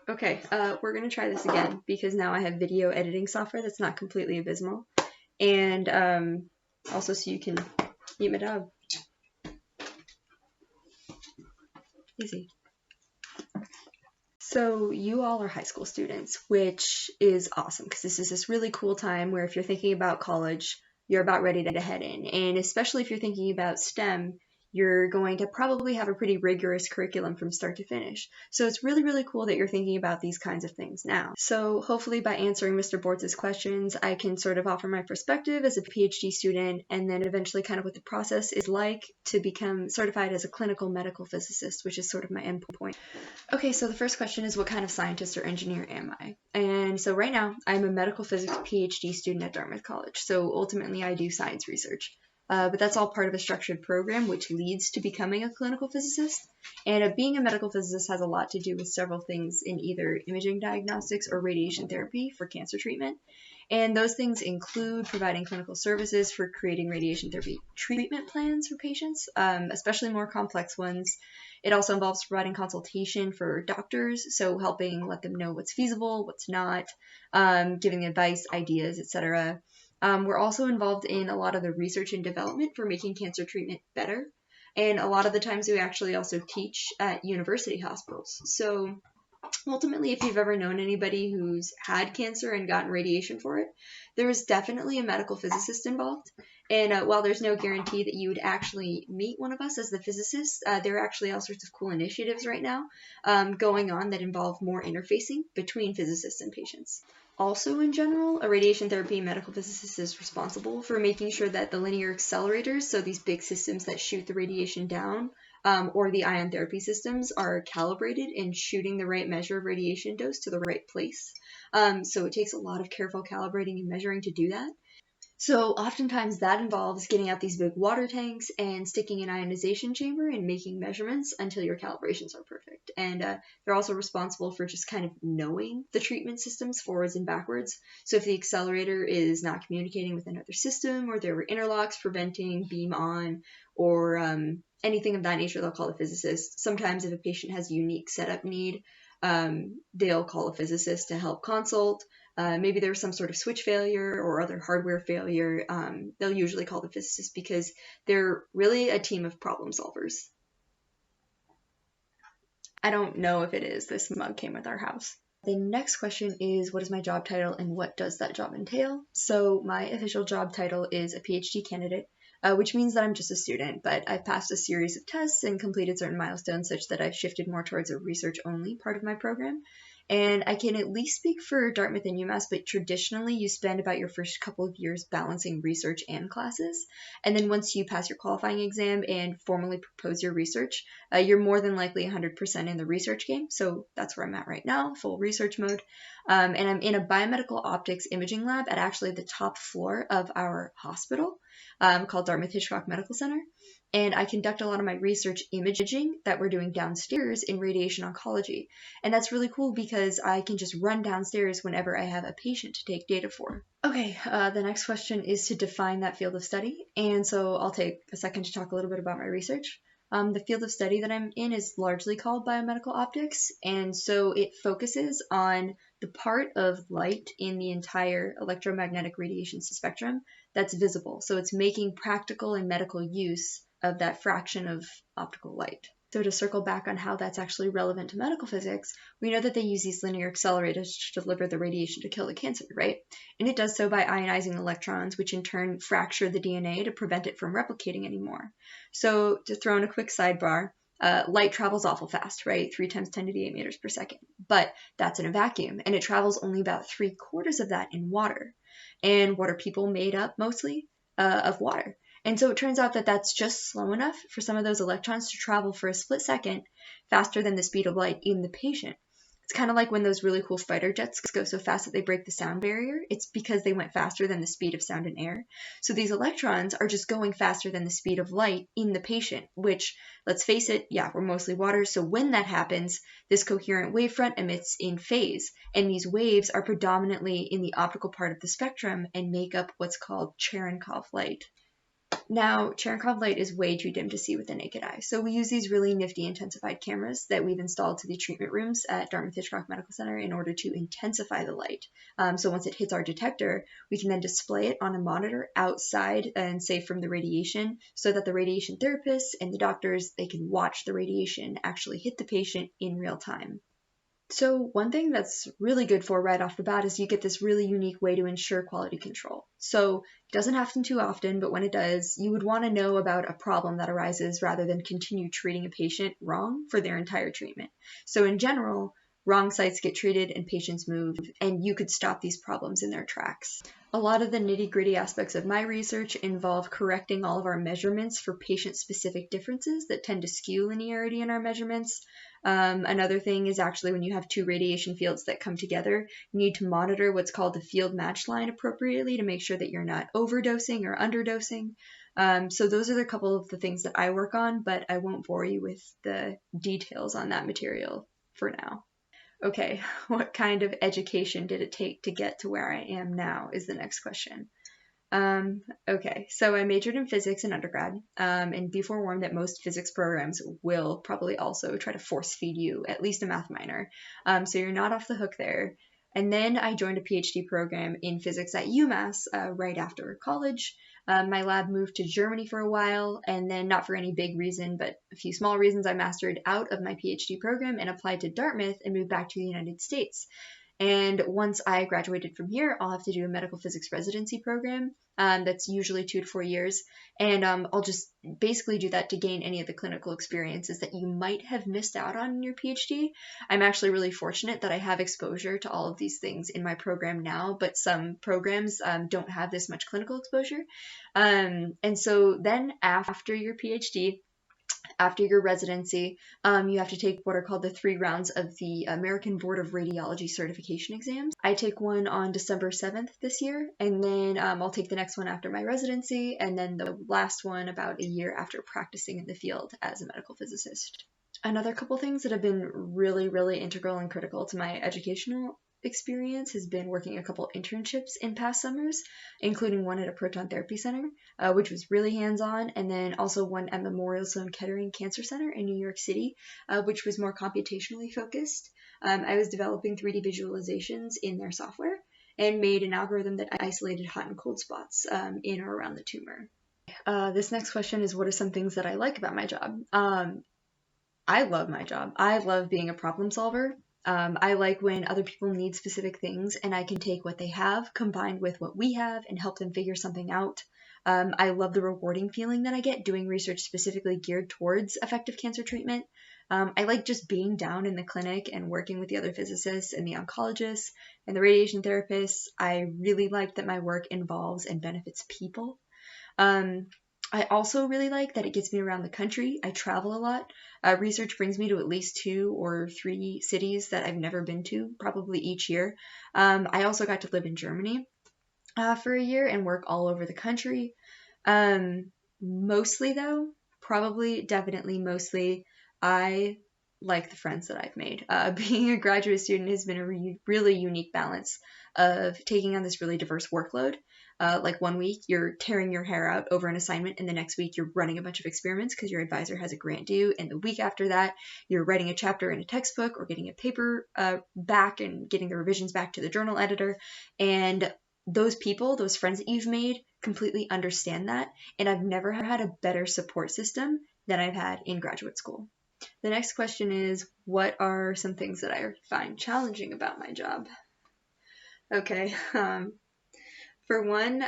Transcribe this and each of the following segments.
Okay, we're going to try this again because now I have video editing software that's not completely abysmal. And also so you can meet my dog. Easy. So you all are high school students, which is awesome because this is this really cool time where if you're thinking about college, you're about ready to head in. And especially if you're thinking about STEM, you're going to probably have a pretty rigorous curriculum from start to finish. So it's really, really cool that you're thinking about these kinds of things now. So hopefully by answering Mr. Bortz's questions, I can sort of offer my perspective as a PhD student and then eventually kind of what the process is like to become certified as a clinical medical physicist, which is sort of my end point. Okay, so the first question is what kind of scientist or engineer am I? And so right now, I'm a medical physics PhD student at Dartmouth College. So ultimately, I do science research. But that's all part of a structured program which leads to becoming a clinical physicist. And being a medical physicist has a lot to do with several things in either imaging diagnostics or radiation therapy for cancer treatment. And those things include providing clinical services for creating radiation therapy treatment plans for patients, especially more complex ones. It also involves providing consultation for doctors, so helping let them know what's feasible, what's not, giving advice, ideas, etc. We're also involved in a lot of the research and development for making cancer treatment better. And a lot of the times we actually also teach at university hospitals. So ultimately, if you've ever known anybody who's had cancer and gotten radiation for it, there is definitely a medical physicist involved. And while there's no guarantee that you would actually meet one of us as the physicist, there are actually all sorts of cool initiatives right now going on that involve more interfacing between physicists and patients. Also, in general, a radiation therapy medical physicist is responsible for making sure that the linear accelerators, so these big systems that shoot the radiation down, or the ion therapy systems are calibrated and shooting the right measure of radiation dose to the right place. So it takes a lot of careful calibrating and measuring to do that. So oftentimes that involves getting out these big water tanks and sticking an ionization chamber and making measurements until your calibrations are perfect. And they're also responsible for just kind of knowing the treatment systems forwards and backwards. So if the accelerator is not communicating with another system or there were interlocks preventing beam on or anything of that nature, they'll call a physicist. Sometimes if a patient has a unique setup need, they'll call a physicist to help consult. Maybe there's some sort of switch failure or other hardware failure. They'll usually call the physicist because they're really a team of problem solvers. I don't know if it is. This mug came with our house. The next question is, what is my job title and what does that job entail? So my official job title is a PhD candidate, which means that I'm just a student, but I've passed a series of tests and completed certain milestones such that I've shifted more towards a research-only part of my program. And I can at least speak for Dartmouth and UMass, but traditionally you spend about your first couple of years balancing research and classes. And then once you pass your qualifying exam and formally propose your research, you're more than likely 100% in the research game. So that's where I'm at right now, full research mode. And I'm in a biomedical optics imaging lab at actually the top floor of our hospital called Dartmouth Hitchcock Medical Center. And I conduct a lot of my research imaging that we're doing downstairs in radiation oncology. And that's really cool because I can just run downstairs whenever I have a patient to take data for. Okay, the next question is to define that field of study. And so I'll take a second to talk a little bit about my research. The field of study that I'm in is largely called biomedical optics. And so it focuses on the part of light in the entire electromagnetic radiation spectrum that's visible. So it's making practical and medical use of that fraction of optical light. So to circle back on how that's actually relevant to medical physics, we know that they use these linear accelerators to deliver the radiation to kill the cancer, right? And it does so by ionizing electrons, which in turn fracture the DNA to prevent it from replicating anymore. So to throw in a quick sidebar, light travels awful fast, right? 3 times 10 to the 8 meters per second. But that's in a vacuum, and it travels only about 3/4 of that in water. And what are people made up mostly? Of water. And so it turns out that that's just slow enough for some of those electrons to travel for a split second faster than the speed of light in the patient. It's kind of like when those really cool fighter jets go so fast that they break the sound barrier. It's because they went faster than the speed of sound and air. So these electrons are just going faster than the speed of light in the patient, which, let's face it, yeah, we're mostly water. So when that happens, this coherent wavefront emits in phase. And these waves are predominantly in the optical part of the spectrum and make up what's called Cherenkov light. Now, Cherenkov light is way too dim to see with the naked eye, so we use these really nifty intensified cameras that we've installed to the treatment rooms at Dartmouth-Hitchcock Medical Center in order to intensify the light. So once it hits our detector, we can then display it on a monitor outside and safe from the radiation, so that the radiation therapists and the doctors, they can watch the radiation actually hit the patient in real time. So one thing that's really good for right off the bat is you get this really unique way to ensure quality control. So it doesn't happen too often, but when it does, you would want to know about a problem that arises rather than continue treating a patient wrong for their entire treatment. So in general, wrong sites get treated and patients move, and you could stop these problems in their tracks. A lot of the nitty-gritty aspects of my research involve correcting all of our measurements for patient-specific differences that tend to skew linearity in our measurements. Another thing is actually when you have two radiation fields that come together, you need to monitor what's called the field match line appropriately to make sure that you're not overdosing or underdosing. So those are a couple of the things that I work on, but I won't bore you with the details on that material for now. Okay, what kind of education did it take to get to where I am now is the next question. Okay, so I majored in physics in undergrad, and be forewarned that most physics programs will probably also try to force feed you at least a math minor, so you're not off the hook there. And then I joined a PhD program in physics at UMass right after college. My lab moved to Germany for a while, and then not for any big reason, but a few small reasons, I mastered out of my PhD program and applied to Dartmouth and moved back to the United States. And once I graduated from here, I'll have to do a medical physics residency program that's usually 2 to 4 years. And I'll just basically do that to gain any of the clinical experiences that you might have missed out on in your PhD. I'm actually really fortunate that I have exposure to all of these things in my program now, but some programs don't have this much clinical exposure. And so then after your PhD, after your residency, you have to take what are called the 3 rounds of the American Board of Radiology certification exams. I take one on December 7th this year, and then I'll take the next one after my residency, and then the last one about a year after practicing in the field as a medical physicist. Another couple things that have been really, really integral and critical to my educational experience has been working a couple internships in past summers, including one at a proton therapy center, which was really hands-on, and then also one at Memorial Sloan Kettering Cancer Center in New York City, which was more computationally focused. I was developing 3D visualizations in their software and made an algorithm that isolated hot and cold spots in or around the tumor. This next question is, what are some things that I like about my job? I love my job. I love being a problem solver. I like when other people need specific things and I can take what they have combined with what we have and help them figure something out. I love the rewarding feeling that I get doing research specifically geared towards effective cancer treatment. I like just being down in the clinic and working with the other physicists and the oncologists and the radiation therapists. I really like that my work involves and benefits people. I also really like that it gets me around the country. I travel a lot. Research brings me to at least 2 or 3 cities that I've never been to, probably each year. I also got to live in Germany for a year and work all over the country. Mostly though, definitely mostly, I like the friends that I've made. Being a graduate student has been a really unique balance of taking on this really diverse workload. Like one week you're tearing your hair out over an assignment, and the next week you're running a bunch of experiments because your advisor has a grant due, and the week after that you're writing a chapter in a textbook or getting a paper back and getting the revisions back to the journal editor. And those people, those friends that you've made, completely understand that, and I've never had a better support system than I've had in graduate school. The next question is, what are some things that I find challenging about my job? Okay, for one,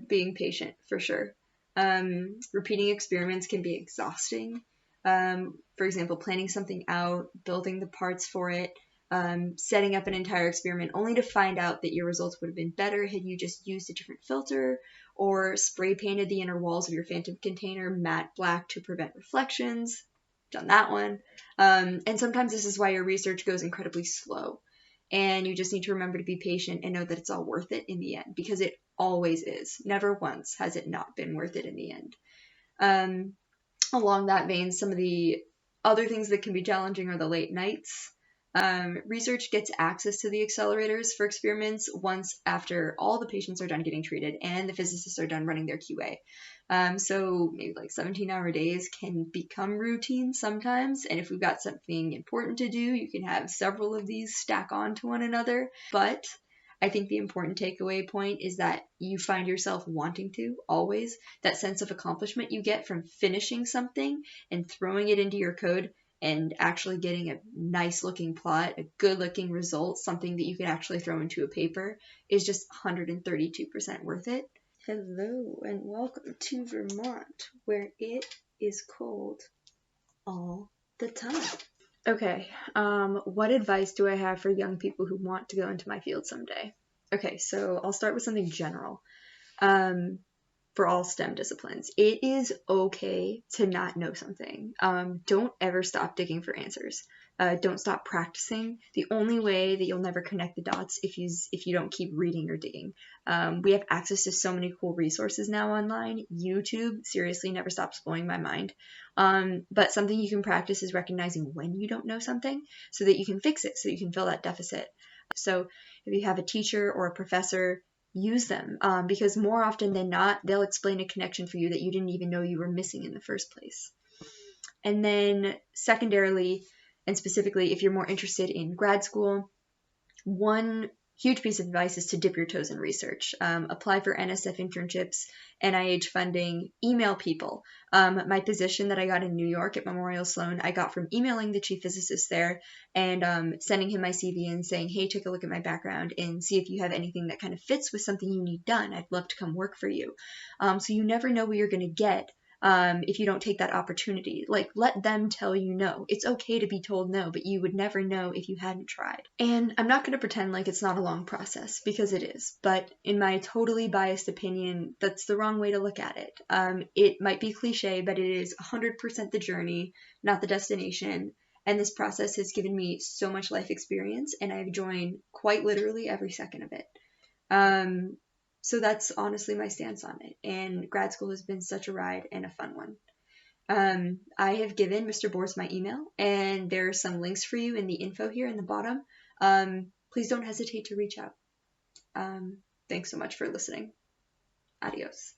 being patient, for sure. Repeating experiments can be exhausting. For example, planning something out, building the parts for it, setting up an entire experiment only to find out that your results would have been better had you just used a different filter or spray painted the inner walls of your phantom container matte black to prevent reflections. Done that one. And sometimes this is why your research goes incredibly slow. And you just need to remember to be patient and know that it's all worth it in the end, because it always is. Never once has it not been worth it in the end. Along that vein, some of the other things that can be challenging are the late nights. Research gets access to the accelerators for experiments once after all the patients are done getting treated and the physicists are done running their QA. So maybe like 17-hour days can become routine sometimes, and if we've got something important to do, you can have several of these stack on to one another. But I think the important takeaway point is that you find yourself wanting to, always, that sense of accomplishment you get from finishing something and throwing it into your code and actually getting a nice looking plot, a good looking result, something that you can actually throw into a paper, is just 132% worth it. Hello and welcome to Vermont, where it is cold all the time. Okay, what advice do I have for young people who want to go into my field someday? Okay, so I'll start with something general. For all STEM disciplines, it is okay to not know something. Don't ever stop digging for answers. Don't stop practicing. The only way that you'll never connect the dots if you don't keep reading or digging. We have access to so many cool resources now online. YouTube seriously never stops blowing my mind. But something you can practice is recognizing when you don't know something so that you can fix it, so you can fill that deficit. So if you have a teacher or a professor, use them, because more often than not, they'll explain a connection for you that you didn't even know you were missing in the first place. And then secondarily, and specifically if you're more interested in grad school, one huge piece of advice is to dip your toes in research. Apply for NSF internships, NIH funding, email people. My position that I got in New York at Memorial Sloan, I got from emailing the chief physicist there and sending him my CV and saying, hey, take a look at my background and see if you have anything that kind of fits with something you need done. I'd love to come work for you. So you never know what you're going to get if you don't take that opportunity. Like, let them tell you no. It's okay to be told no, but you would never know if you hadn't tried. And I'm not going to pretend like it's not a long process, because it is. But in my totally biased opinion, that's the wrong way to look at it. It might be cliche, but it is 100% the journey, not the destination. And this process has given me so much life experience, and I've enjoyed quite literally every second of it. So that's honestly my stance on it. And grad school has been such a ride and a fun one. I have given Mr. Bors my email, and there are some links for you in the info here in the bottom. Please don't hesitate to reach out. Thanks so much for listening. Adios.